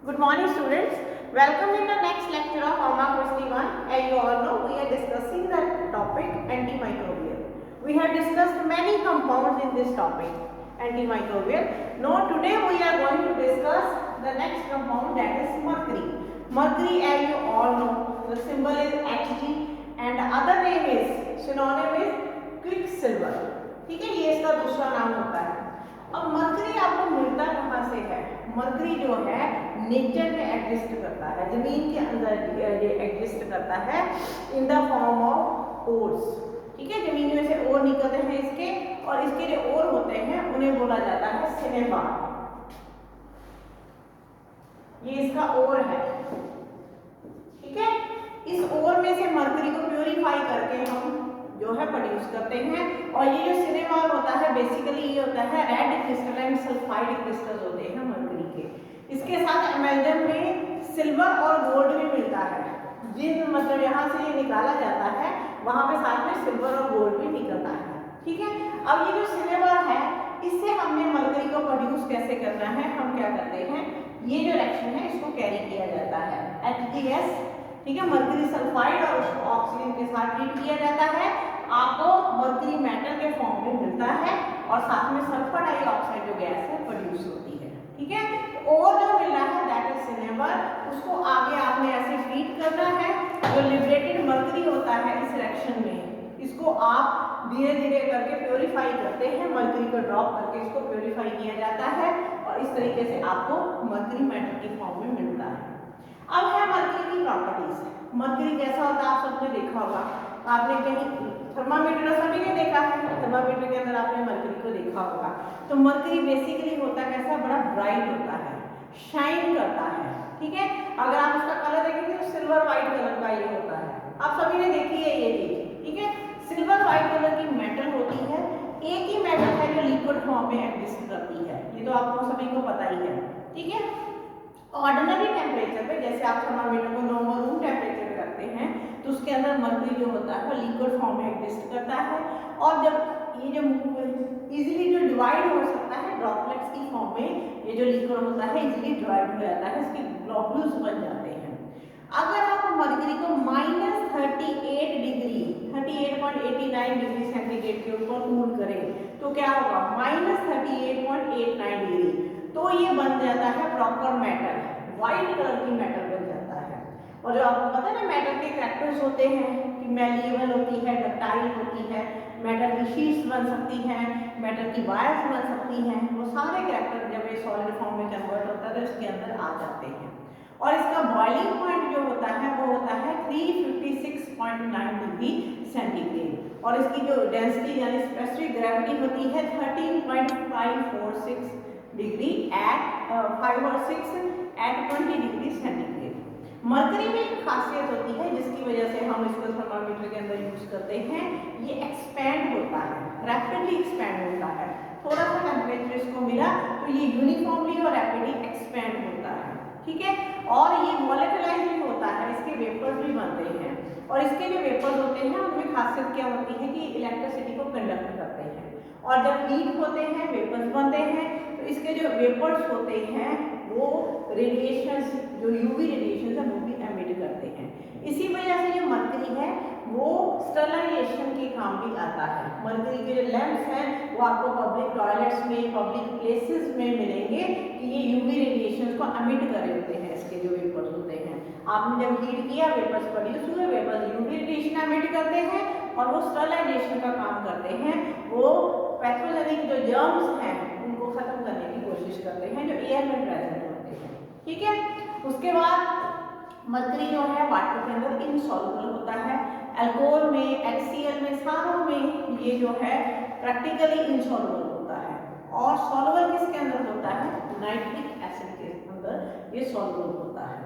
Good morning students. Welcome in the next lecture of Homa Question 1. As you all know, we are discussing the topic antimicrobial. We have discussed many compounds in this topic, antimicrobial. Now today we are going to discuss the next compound, that is mercury. Mercury, as you all know, the symbol is Hg and other name is, synonym is quicksilver. ठीक है, ये इसका दूसरा नाम होता है. अब mercury आपको मिलता कहाँ से है? मरकरी जो है नेचर में एग्जिस्ट करता है, जमीन के अंदर एग्जिस्ट करता है in the form of ores. ठीक है, जमीन में से ओर निकलते हैं इसके, और इसके जो ओर होते हैं उन्हें बोला जाता है सिनेबार. ये इसका ओर है. ठीक है, इस ओर में से मरकरी को प्योरीफाई करके हम जो है प्रोड्यूस करते हैं. और ये जो सिनेबार होता है बेसिकली ये होता है रेड क्रिस्टलाइन सल्फाइड क्रिस्टल्स होते हैं मरकरी के. इसके साथ एमल्गम में सिल्वर और गोल्ड भी मिलता है. जिन मतलब यहाँ से ये निकाला जाता है वहाँ पे साथ में सिल्वर और गोल्ड भी निकलता है. ठीक है, अब ये जो सिनेबार है इससे हमने मरकरी को प्रोड्यूस कैसे करना है, हम क्या करते हैं, ये जो रिएक्शन है इसको कैरी किया जाता है HDS. ठीक है, मरकरी सल्फाइड और उसको ऑक्सीजन के साथ ट्रीट किया जाता है. आपको मरकरी मेटल के फॉर्म में मिलता है और साथ में सल्फर डाइऑक्साइड जो गैस है प्रोड्यूस होती है. ठीक है, और जो मिल रहा है दैट इज सिनेबर, उसको आगे आपने ऐसे ट्रीट करना है. जो लिबरेटेड मरकरी होता है इस रिएक्शन में, इसको आप धीरे धीरे करके प्योरीफाई करते हैं. मरकरी को ड्रॉप करके इसको प्योरीफाई किया जाता है और इस तरीके से आपको मरकरी मेटल के फॉर्म में मिलता है. अब है मरकरी की प्रॉपर्टीज. मरकरी कैसा होता है आप सबने देखा होगा. आपने कहीं थर्मामीटर सभी ने देखा है, थर्मामीटर के अंदर आपने मरकरी को देखा होगा. तो मरकरी बेसिकली होता कैसा, बड़ा ब्राइट होता है, शाइन करता है. ठीक है, अगर आप उसका कलर देखेंगे तो सिल्वर व्हाइट कलर का ये होता है. आप सभी ने देखी है ये चीज. ठीक है, सिल्वर व्हाइट कलर की मेटल होती है. एक ही मेटल है जो लिक्विड फॉर्म में एग्जिस्ट करती है, ये तो आपको सभी को पता ही है. ठीक है, ऑर्डिनरी टेम्परेचर पे जैसे आप थर्मामीटर को नॉर्मल रूम टेम्परेचर पे रखते हैं तो उसके अंदर मरकरी जो होता है वो लिक्विड फॉर्म में एग्जिस्ट करता है. और जब ये जो इजीली जो डिवाइड हो सकता है ड्रॉपलेट्स की फॉर्म में, ये जो लिक्विड होता है इजीली डिवाइड हो जाता है, इसके ग्लोब्यूल्स बन जाते हैं. अगर आप मरकरी को -38 डिग्री 38.89 डिग्री सेंटीग्रेड के ऊपर कूल करें तो क्या होगा, -38.89 डिग्री, तो ये बन जाता है प्रॉपर मेटल, व्हाइट कलर की मेटल बन जाता है. और जो आपको पता है ना मेटल के कैरेक्टर्स होते हैं कि मैलिएबल होती है, डक्टाइल होती है, मेटल की शीट्स बन सकती हैं, मेटल की वायर्स बन सकती हैं. वो सारे कैरेक्टर जब ये सॉलिड फॉर्म में कन्वर्ट होता है तो इसके अंदर आ जाते हैं. और इसका बॉइलिंग पॉइंट जो होता है वो होता है 356.9 डिग्री सेंटीग्रेड. और इसकी जो डेंसिटी यानी स्पेसिफिक ग्रेविटी होती है 13.546 डिग्री एट 5 और 6 एट 20 डिग्री सेंटीग्रेड. मरकरी में एक खासियत होती है जिसकी वजह से हम इसको थर्मामीटर के अंदर यूज करते हैं. ये एक्सपैंड होता है, रैपिडली एक्सपैंड होता है. थोड़ा सा टेम्परेचर इसको मिला तो ये यूनिफॉर्मली और रैपिडली एक्सपैंड होता है. ठीक है, और ये वोलेटिलाइज भी होता है, इसके वेपर्स भी बनते हैं. और इसके जो वेपर्स होते हैं उनमें खासियत क्या होती है कि इलेक्ट्रिसिटी को कंडक्ट करते हैं. और जब हीट होते हैं वेपर्स बनते हैं तो इसके जो वेपर्स होते हैं वो रेडिएशंस, जो यूवी रेडिएशंस है वो भी एमिट करते हैं. इसी वजह से जो मरकरी है वो स्टरलाइजेशन के काम भी आता है. मरकरी के जो लैंप्स हैं वो आपको पब्लिक टॉयलेट्स में, पब्लिक प्लेसेस में मिलेंगे कि ये यूवी रेडिएशंस को एमिट कर रहे होते हैं. इसके जो वेपर्स होते हैं, आपने जब हीट किया वेपर्स प्रोड्यूस हुए, वेपर्स यूवी रेडिएशन एमिट करते हैं और वो स्टरलाइजेशन का काम करते हैं. वो पैथोजेनिक जो जर्म्स हैं उनको खत्म करने की कोशिश करते हैं जो एयर में प्रेजेंट होते हैं. ठीक है, उसके बाद मरकरी जो है वाटर के अंदर इनसॉल्युबल होता है. अल्कोहल में, HCl में, सारों में ये जो है प्रैक्टिकली इनसॉल्युबल होता है. और सॉल्युबल किसके अंदर होता है, नाइट्रिक एसिड के अंदर ये सॉल्युबल होता है.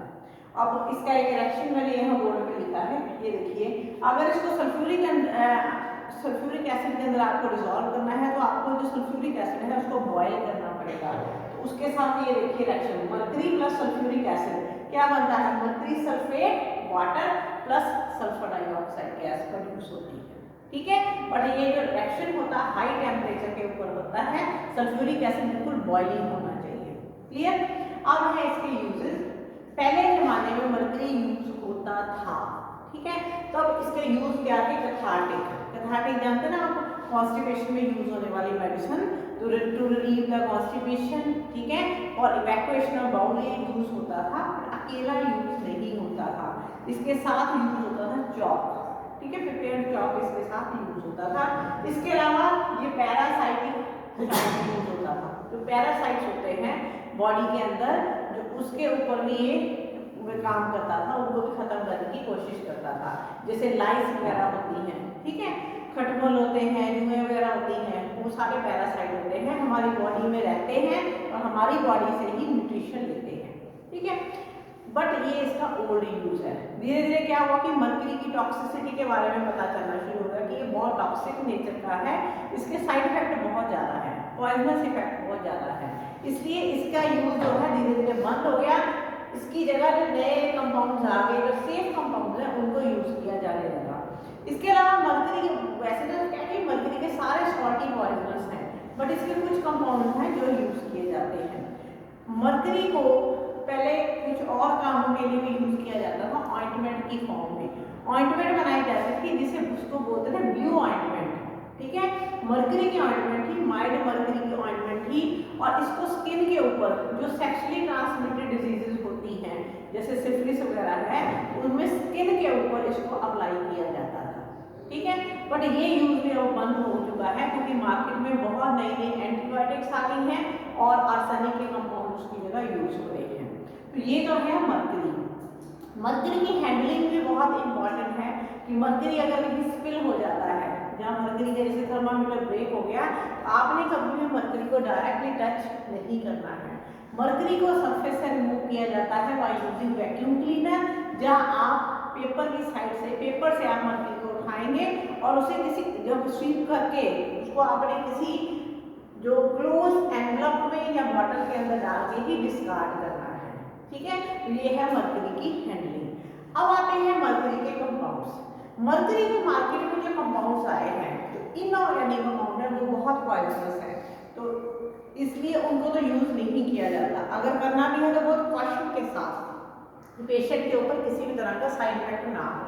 अब इसका एक रिएक्शन मैंने यहाँ बोर्ड पे लिखा है, ये देखिए. अगर इसको सल्फ्यूरिक एसिड के अंदर आपको डिसॉल्व करना है तो आपको जो सल्फ्यूरिक एसिड है उसको बॉयल करना पड़ेगा. तो उसके साथ ये देखिए reaction mercury plus sulphuric acid क्या बनता है, mercury sulphate water plus sulphur dioxide gas produce होती है. ठीक है, बट ये जो रिएक्शन होता है हाई टेम्परेचर के ऊपर होता है. सल्फ्यूरिक एसिड बिल्कुल बॉइलिंग होना चाहिए. क्लियर. अब है इसके यूजेस. पहले जमाने में मरकरी यूज होता था, ठीक है। तब इसके यूज क्या थे? कैथार्टिक। कैथार्टिक जानते ना आप, कॉन्स्टिपेशन में यूज होने वाली medicine, to relieve the constipation, ठीक है। और इवैक्यूएशन ऑफ बाउल यूज होता था, अकेला यूज नहीं होता था, इसके साथ यूज होता था चॉक, ठीक है। प्रिपेयर्ड चॉक इसके साथ यूज होता था। इसके अलावा ये पैरासाइटिक यूज होता था। जो पैरासाइट्स होते हैं बॉडी के अंदर, जो उसके ऊपर भी ये काम करता था, उनको भी खत्म करने की कोशिश करता था। जैसे लाइस वगैरह होती हैं, ठीक है, खटमल होते हैं, जुएं वगैरह होती हैं, वो सारे पैरासाइट होते हैं, हमारी बॉडी में रहते हैं और हमारी बॉडी से ही न्यूट्रिशन लेते हैं, ठीक है। बट ये इसका ओल्ड यूज है। धीरे धीरे क्या हुआ कि मर्क्यूरी की टॉक्सिसिटी के बारे में पता चलना शुरू हो गया कि ये बहुत टॉक्सिक नेचर का है, इसके साइड इफेक्ट बहुत ज़्यादा है, पॉइजनस इफेक्ट बहुत ज़्यादा है, इसलिए इसका यूज जो है धीरे धीरे बंद हो गया। इसकी जगह जो नए कंपाउंड्स आ गए, जो सेफ कंपाउंड्स हैं, उनको यूज किया जाने लगा। इसके अलावा मर्क्यूरी, वैसे तो क्या है, मर्क्यूरी के सारे सॉल्टी पॉइजनस हैं, बट इसके कुछ कंपाउंड्स हैं जो यूज किए जाते हैं। मर्क्यूरी को पहले कुछ और कामों के लिए भी यूज किया जाता था, ऑइंटमेंट की फॉर्म में ऑइंटमेंट बनाई जाती थी, जिसे उसको बोलते थे ब्लू ऑइंटमेंट, ठीक है। मर्क्यूरी की ऑइंटमेंट थी, माइल्ड मर्क्यूरी की ऑइंटमेंट थी, और इसको स्किन के ऊपर जो सेक्सुअली ट्रांसमिटेड डिजीजेज होती हैं, जैसे सिफिलिस वगैरह है, उनमें स्किन के ऊपर इसको अप्लाई किया जाता था, ठीक है। बट ये यूज भी अब बंद हो चुका है, क्योंकि मार्केट में बहुत नई नई एंटीबायोटिक्स आ गई हैं और आर्सेनिक के कंपाउंड्स की जगह यूज हो रहे हैं। तो ये तो है मर्क्यूरी। मर्क्यूरी की हैंडलिंग भी बहुत इंपॉर्टेंट है कि मर्क्यूरी अगर कहीं स्पिल हो जाता है, जहाँ मर्क्यूरी का जैसे थर्मामीटर ब्रेक हो गया, तो आपने कभी भी मर्क्यूरी को डायरेक्टली टच नहीं करना है। मर्क्यूरी को सरफेस से रिमूव किया जाता है बाय यूजिंग वैक्यूम क्लीनर, जहाँ आप पेपर की साइड से, पेपर से आप मर्क्यूरी को उठाएंगे और उसे किसी, जब स्वीप करके उसको आपने किसी जो क्लोज एनवलप में या बॉटल के अंदर डाल के ही डिस्कार्ड करना है, ठीक है। तो ये है मर्क्यूरी की हैंडलिंग। अब आते हैं मर्क्यूरी के कंपाउंड्स। मर्क्यूरी के मार्केट में जो कंपाउंड्स आए हैं, तो इनऑर्गेनिक कंपाउंड है, वो बहुत पॉइजनस है, तो इसलिए उनको तो यूज नहीं किया जाता। अगर करना भी है तो बहुत कॉशन के साथ, पेशेंट के ऊपर किसी भी तरह का साइड इफेक्ट ना हो।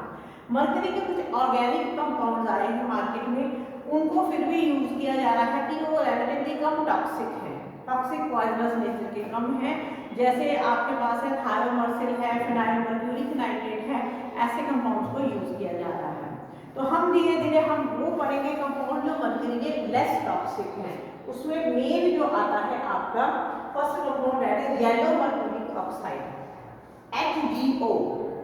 मर्क्यूरी के कुछ ऑर्गेनिक कंपाउंड्स आए हैं मार्केट में, उनको फिर भी यूज किया जा रहा है कि वो रिलेटिवली कम टॉक्सिक है, टॉक्सिक पॉइजनस नेचर के कम है। जैसे आपके पास है थायोमर्सिल है, फिनाइल मर्क्यूरिक नाइट्रेट है, ऐसे कंपाउंड्स को यूज किया जा रहा है। तो हम धीरे धीरे हम वो पढ़ेंगे कंपाउंड जो मर्क्यूरी के लेस टॉक्सिक हैं। उसमें मेन जो आता है आपका first compound that is yellow mercuric oxide, HgO,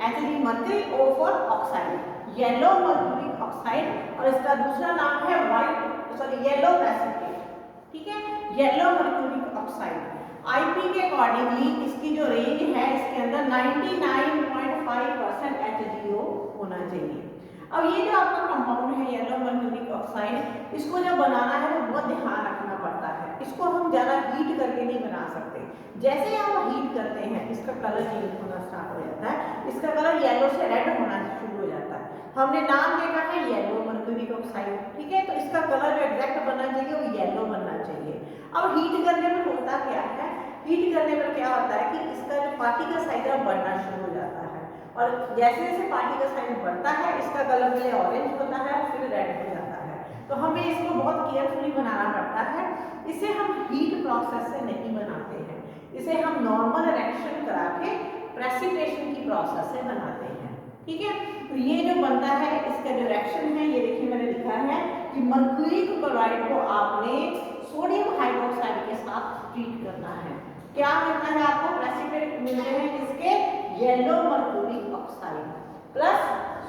Hg mercury, O for oxide, yellow mercuric oxide, और इसका दूसरा नाम है येलो प्रेसिपिटेट, ठीक है, येलो मर्क्यूरिक ऑक्साइड। आईपी के अकॉर्डिंगली इसकी जो रेंज है, इसके अंदर 99.5% HgO होना चाहिए। अब ये जो आपका कंपाउंड है येलो मर्क्यूरिक ऑक्साइड, इसको जब बनाना है तो बहुत ध्यान रखना पड़ता है। इसको हम ज़्यादा हीट करके नहीं बना सकते। जैसे हम हीट करते हैं, इसका कलर चेंज होना स्टार्ट हो जाता है, इसका कलर येलो से रेड होना शुरू हो जाता है। हमने नाम देखा है येलो मर्क्यूरिक ऑक्साइड, ठीक है, तो इसका कलर जो एग्जैक्ट बनना चाहिए वो येलो बनना चाहिए। अब हीट करने में होता क्या है, हीट करने पर क्या होता है कि इसका जो पार्टिकल साइज है बढ़ना शुरू हो जाता है, और जैसे जैसे पार्टिकल साइज बढ़ता है, इसका कलर पहले ऑरेंज होता है, फिर रेड हो जाता है। तो हमें इसको बहुत केयरफुली बनाना पड़ता है। इसे हम हीट प्रोसेस से नहीं बनाते हैं, इसे हम नॉर्मल रिएक्शन करा के प्रेसिपिटेशन की प्रोसेस से बनाते हैं, ठीक है। तो ये जो बनता है, इसका जो रिएक्शन है, ये देखिए मैंने लिखा है कि मर्क्यूरिक क्लोराइड को आपने सोडियम हाइड्रोक्साइड के साथ ट्रीट करना है। क्या मिलता है आपको? प्रेसिपिटेट मिलते हैं किसके? Yellow mercuric oxide plus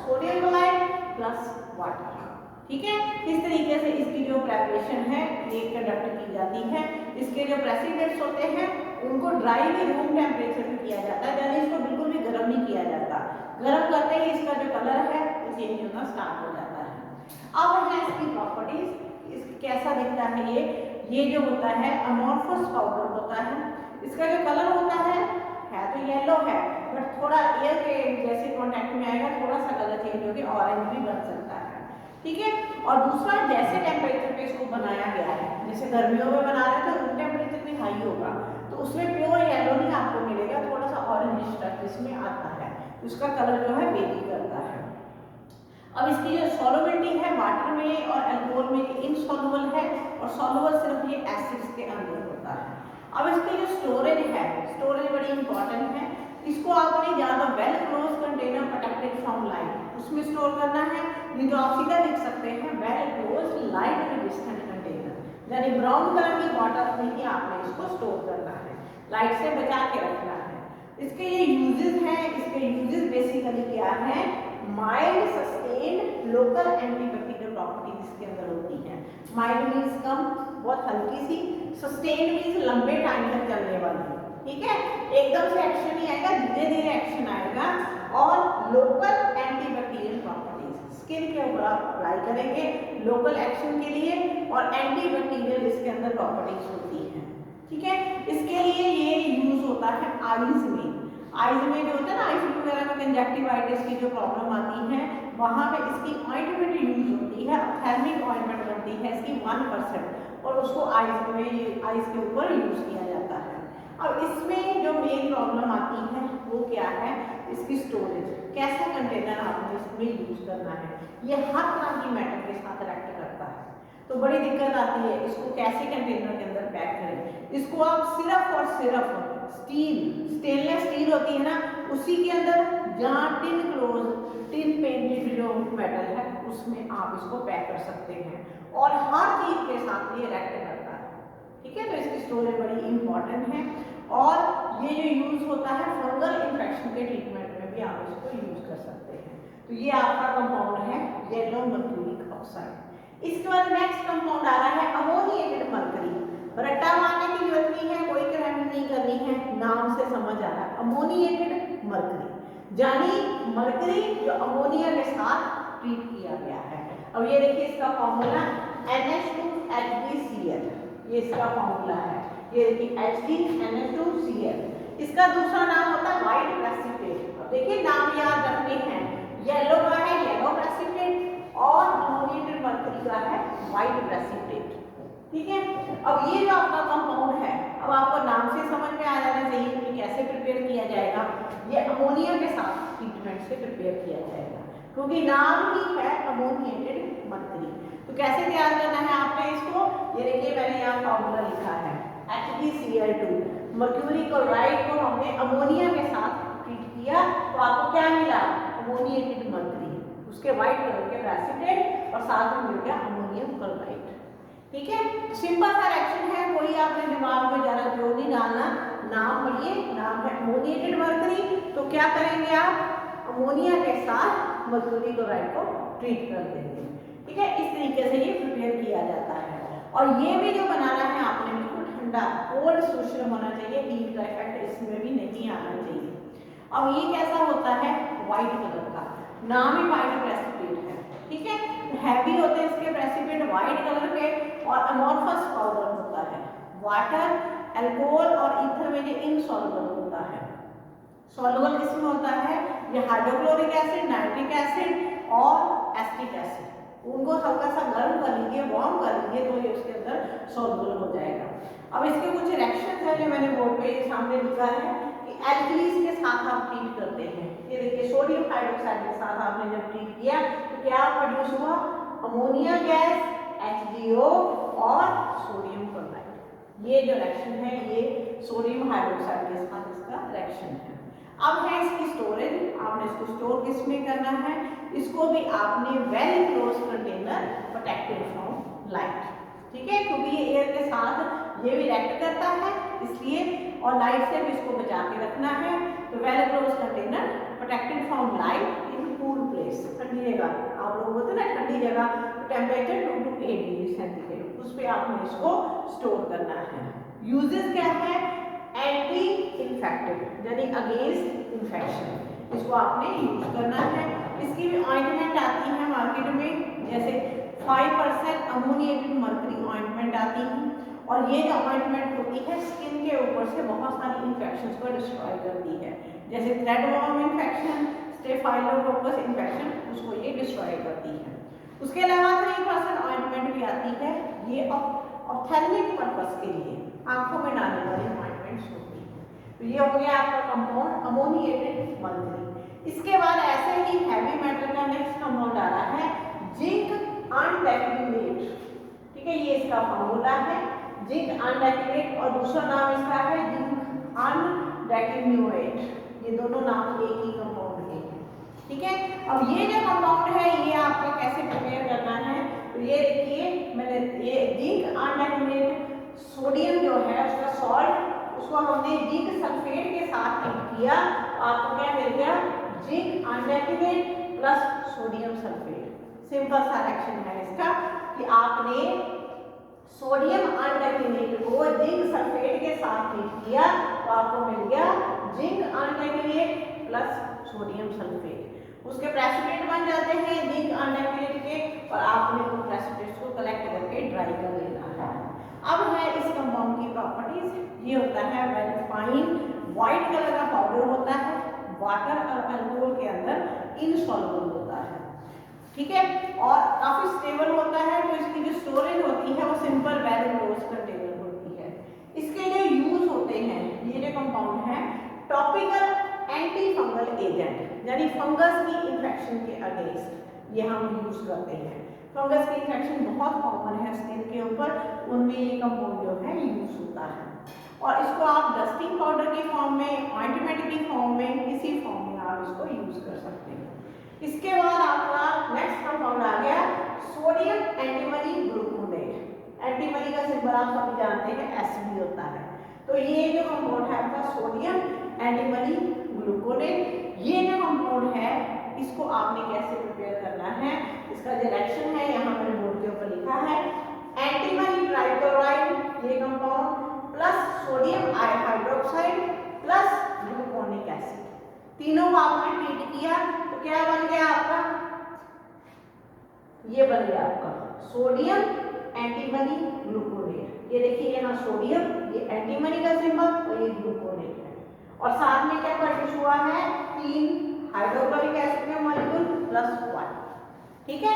sodium chloride plus water, ठीक है। इस तरीके से इसकी जो प्रेपरेशन है ये कंडक्ट की जाती है। इसके जो प्रेसिपिटेट्स होते हैं उनको ड्राई भी रूम टेम्परेचर पे किया जाता है, यानी इसको बिल्कुल भी गर्म नहीं किया जाता। गर्म करते ही इसका जो कलर है वो चेंज होना स्टार्ट हो जाता है। अब है इसकी प्रॉपर्टीज, इस कैसा दिखता है ये जो होता है अमोर्फस पाउडर होता है। इसका जो कलर होता है तो येलो है, बट थोड़ा एयर के जैसे कांटेक्ट में आएगा, थोड़ा सा कलर चेंज होकर ऑरेंज भी बन सकता है, ठीक है। और दूसरा, जैसे टेम्परेचर पे इसको बनाया गया है, जैसे गर्मियों में बना रहे हैं तो रूम टेम्परेचर भी हाई होगा, तो उसमें प्योर येलो नहीं आपको मिलेगा, थोड़ा सा ऑरेंज टच इसमें आता है, उसका कलर जो है वेरी करता है। अब इसकी जो सॉल्युबिलिटी है वाटर में और अल्कोहल में इनसॉल्युबल है, और सॉल्युबल सिर्फ ये एसिड्स के अंदर होता है। अब इसकी जो स्टोरेज है, स्टोरेज बड़ी इंपॉर्टेंट है। इसको आपने ज़्यादा well close container protected from light उसमें स्टोर करना है, नहीं तो आप सीधा लिख सकते हैं well close light resistant container, यानी ब्राउन कलर की बॉटल में ही आपने इसको स्टोर करना है, लाइट से बचा के रखना है। इसके ये यूजेस हैं, इसके यूजेस बेसिकली क्या है, mild sustained local antibacterial properties इसके अंदर होती हैं। माइल्ड मीन्स कम, बहुत हल्की सी, सस्टेन्ड मीन्स लंबे टाइम तक चलने वाली, ठीक है, एकदम से एक्शन नहीं आएगा, धीरे धीरे एक्शन आएगा। और लोकल एंटीबैक्टीरियल प्रॉपर्टीज स्किन के ऊपर आप अप्लाई करेंगे लोकल एक्शन के लिए, और एंटीबैक्टीरियल इसके अंदर प्रॉपर्टीज होती हैं, ठीक है। इसके लिए ये यूज होता है आईज में, आईज में जो होता है ना, आई फ्लू वगैरह में कंजक्टिवाइटिस की जो प्रॉब्लम आती है वहाँ पे इसकी ऑइंटमेंट यूज होती है, ऑप्थेल्मिक ऑइंटमेंट बनती है इसकी 1%, और उसको आईज में, आईज के ऊपर यूज किया जाता है। अब इसमें जो मेन प्रॉब्लम आती है वो क्या है, इसकी स्टोरेज, कैसे कंटेनर आपने इसमें यूज करना है, ये हर तरह की मैटर के साथ रिएक्ट करता है, तो बड़ी दिक्कत आती है इसको कैसे कंटेनर के अंदर पैक करें। इसको आप सिर्फ और सिर्फ स्टील, स्टेनलेस स्टील होती है ना, उसी के अंदर जहाँ टिन क्लोज, टिन पेंटेड जो मेटल है उसमें आप इसको पैक कर सकते हैं, और हर चीज के साथ ये रिएक्ट करता है, ठीक है। तो इसकी स्टोरेज बड़ी इंपॉर्टेंट है, और ये जो यूज होता है फंगल इन्फेक्शन के ट्रीटमेंट में भी आप इसको यूज कर सकते हैं। तो ये आपका कंपाउंड है येलो मर्क्यूरिक ऑक्साइड। इसके बाद नेक्स्ट कंपाउंड आ रहा है अमोनिएटेड मर्करी। रट्टा मारने की जरूरत नहीं है, कोई क्राइम नहीं करनी है, नाम से समझ आ रहा है अमोनिएटेड मर्करी, यानी मर्करी जो अमोनिया के साथ ट्रीट किया गया है। अब ये देखिए इसका फॉर्मूला NH2HgCl, ये इसका फॉर्मूला है, ये देखिए HgNH2Cl। इसका दूसरा नाम होता है व्हाइट प्रेसिपिटेट। अब देखिए नाम याद रखने हैं, येलो का है येलो प्रेसिपिटेट, और अमोनिएटेड मर्करी का है व्हाइट प्रेसिपिटेट, ठीक है। अब ये जो आपका कंपाउंड है, अब आपको नाम से समझ में आ जाना चाहिए कि कैसे प्रिपेयर किया जाएगा। ये अमोनिया के साथ ट्रीटमेंट से प्रिपेयर किया जाएगा, क्योंकि नाम ही है अमोनिएटेड मर्करी। तो कैसे तैयार करना है आपने इसको, ये देखिए मैंने यहाँ फॉर्मूला लिखा है HgCl2, मर्क्यूरी क्लोराइड को हमने अमोनिया के साथ ट्रीट किया, तो आपको क्या मिला, अमोनिएटेड मर्करी, उसके व्हाइट कलर के प्रेसिपिटेट, और साथ में मिल गया अमोनियम क्लोराइड, ठीक है। सिंपल सा रिएक्शन है, कोई आपने दिमाग में ज्यादा जोर नहीं डालना, नाम पढ़िए, नाम है अमोनिएटेड मर्करी, तो क्या करेंगे आप अमोनिया के साथ मर्क्यूरी क्लोराइड को ट्रीट कर देंगे, ठीक है। इस तरीके से ये प्रिपेयर किया जाता है, और ये भी जो बनाना है आपने बिल्कुल ठंडा कोल्ड सोल्यूशन होना चाहिए, हीट का इफेक्ट इसमें भी नहीं आना चाहिए। अब ये कैसा होता है, व्हाइट कलर का, नाम ही व्हाइट प्रेसिपिटेट है, ठीक है। हैवी होते हैं इसके प्रेसिपिटेट व्हाइट कलर के, और अमोर्फस पाउडर होता है, वाटर, अल्कोहल और ईथर में ये इनसॉल्युबल होता है। सॉल्युबल किसमें होता है, ये हाइड्रोक्लोरिक एसिड, नाइट्रिक एसिड और एसिटिक एसिड, उनको हल्का सा गर्म कर लीजिए, वार्म कर लीजिए, तो ये उसके अंदर सॉल्युबल हो जाएगा। अब इसके कुछ रिएक्शंस हैं जो मैंने बोर्ड पे सामने लिखा है कि एल्कलीज के साथ आप ट्रीट करते हैं। ये देखिए सोडियम हाइड्रोक्साइड के साथ आपने जब ट्रीट किया तो क्या प्रोड्यूस हुआ, अमोनिया गैस, HGO और सोडियम क्लोराइड। ये जो रिएक्शन है ये सोडियम हाइड्रोक्साइड के साथ इसका रिएक्शन है। अब है इसकी स्टोरेज, आपने इसको स्टोर किस में करना है, इसको भी आपने well close container protected from light, ठीक है, क्योंकि ये एयर के साथ ये भी रिएक्ट करता है इसलिए, और लाइट से भी इसको बचा के रखना है। तो well close container protected from light in cool place, ठंडी जगह, आप लोग बोलते हैं ना ठंडी जगह, टेम्परेचर 2 to 8 डिग्री सेंटीग्रेड, उस पर आपने इसको स्टोर करना है। यूजेस क्या है, एंटी इन्फेक्टिव यानी अगेंस्ट इन्फेक्शन, इसको आपने यूज करना है। इसकी भी ऑइंटमेंट आती है मार्केट में, जैसे 5% अमोनिएटेड मर्करी ऑइंटमेंट आती है, और ये जो ऑइंटमेंट होती है स्किन के ऊपर से बहुत सारी इन्फेक्शंस को डिस्ट्रॉय करती है, जैसे थ्रेडवॉर्म इन्फेक्शन, स्टेफाइलोकोकस इन्फेक्शन, उसको ये डिस्ट्रॉय करती है। उसके अलावा 3% ऑइंटमेंट भी आती है, ये ऑप्थेल्मिक पर्पस के लिए आंखों में डालने वाली ऑइंटमेंट्स होती है। तो ये हो गया आपका कंपाउंड अमोनिएटेड मर्करी। इसके बाद ऐसे ही हैवी मेटल का नेक्स्ट कंपाउंड आ रहा है जिंक अनडेक्यूलेट। ठीक है, ये इसका फॉर्मूला है जिंक अनडेक्यूलेट और दूसरा नाम इसका है जिंक अनडेक्यूमेट। ये दोनों नाम एक ही कंपाउंड के हैं। ठीक है, अब ये जो कंपाउंड है ये आपको कैसे प्रिपेयर करना है, तो ये देखिए मैंने ये जिंक अनडेक्यूलेट सोडियम जो है उसका सॉल्ट उसको हमने जिंक सल्फेट के साथ हीट किया, आपको क्या मिल गया zinc undecylenate plus sodium sulphate. Simple सा रिएक्शन है इसका कि आपने सोडियम अनडेक्यूलेट को जिंक सल्फेट के साथ हीट किया तो आपको मिल गया zinc undecylenate plus sodium sulphate. उसके प्रेसिपिटेट बन जाते हैं जिंक अनडेक्यूलेट के और आपने उन प्रेसिपिटेट्स को कलेक्ट करके ड्राई कर लेना है। अब है इस कंपाउंड की प्रॉपर्टीज, ये होता है वेरी फाइन व्हाइट कलर का पाउडर होता है, वाटर और अल्कोहल के अंदर इनसॉल्युबल होता है। ठीक है, और काफी स्टेबल होता है, तो इसकी जो स्टोरेज होती है वो सिंपल वेरी क्लोज कंटेनर होती है। इसके जो यूज होते हैं, ये जो कंपाउंड है टॉपिकल एंटी फंगल एजेंट, यानी फंगस की इन्फेक्शन के अगेंस्ट ये हम यूज करते हैं। फंगस की इन्फेक्शन बहुत कॉमन है स्किन के ऊपर, उनमें ये कंपाउंड जो है यूज होता है। और इसको आप डस्टिंग पाउडर के फॉर्म में, ऑइंटमेंट की फॉर्म में, किसी फॉर्म में आप इसको यूज कर सकते हैं। इसके बाद आपका नेक्स्ट कंपाउंड आ गया सोडियम एंटीमनी ग्लूकोनेट। एंटीमनी का सिंबल आप सभी जानते हैं Sb होता है, तो ये जो कंपाउंड है आपका सोडियम एंटीमनी ग्लूकोनेट, ये जो कंपाउंड है इसको आपने कैसे प्रिपेयर करना है, इसका जो रिएक्शन है यहाँ मैंने बोर्ड के ऊपर लिखा है एंटीमनी ट्राइक्लोराइड ये compound plus sodium hydroxide plus gluconic acid, तीनों को आपने ट्रीट किया तो क्या बन गया आपका, ये बन गया आपका सोडियम एंटीमनी ग्लूकोनेट। ये देखिए यहाँ सोडियम, ये एंटीमनी का सिंबल और ये ग्लूकोनेट है, और साथ में क्या प्रोड्यूस हुआ है 3 हाइड्रोक्लोरिक एसिड का मॉलिक्यूल प्लस 1। ठीक है,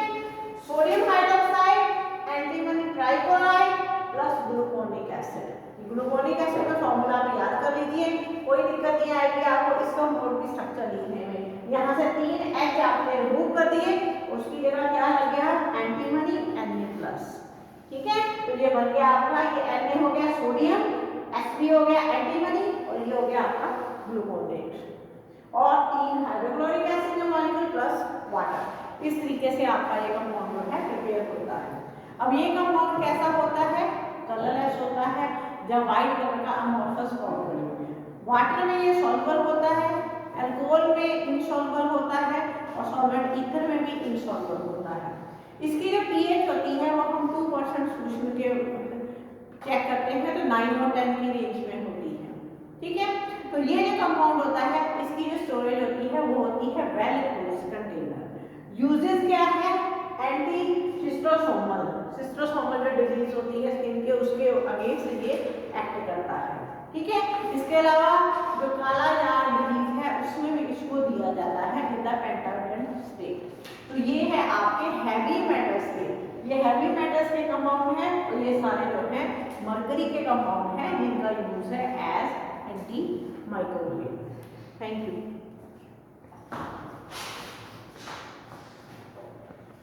sodium hydroxide antimony trichloride plus gluconic acid. Gluconic acid का फॉर्मूला आप याद कर लीजिए, कोई दिक्कत नहीं आएगी आपको इस कंपाउंड की स्ट्रक्चर लिखने में। यहाँ से 3 H आपने रिमूव कर दिए, उसकी जगह क्या लग गया एंटीमनी Na+। ठीक है, तो ये बन गया आपका, ये Na हो गया सोडियम, Sb हो गया एंटीमनी और ये हो गया आपका ग्लूकोनेट, और 3 हाइड्रोक्लोरिक एसिड का मॉलिक्यूल प्लस वाटर। इस तरीके से आपका ये कंपाउंड जो है प्रिपेयर होता है। अब ये कंपाउंड कैसा होता है, कलरलेस होता है, जब व्हाइट कलर का अमोर्फस फॉर्म करेंगे। वाटर में ये सॉल्युबल होता है, अल्कोहल में इनसॉल्युबल होता है और सॉल्वेंट ईथर में भी इनसॉल्युबल होता है। इसकी जो पीएच होती है वो हम 2% सूक्ष्म के चेक करते हैं तो 9 और 10 की रेंज में होती है। ठीक है, तो ये जो कंपाउंड होता है इसकी जो स्टोरेज होती है वो होती है वेल क्लोज कंटेनर। यूजेस क्या है, एंटी सिस्टोसोमल, सिस्टोसोमल जो डिजीज होती है स्किन के उसके अगेंस्ट ये एक्ट करता है। ठीक है, इसके अलावा जो काला यार डिजीज है उसमें भी इसको दिया जाता है इन द पेंटावेलेंट स्टेट। तो ये है आपके हैवी मेटल्स के, ये हैवी मेटल्स के कंपाउंड है, तो ये सारे जो है मरकरी के कंपाउंड है जिनका यूज है as anti microbial. Thank you.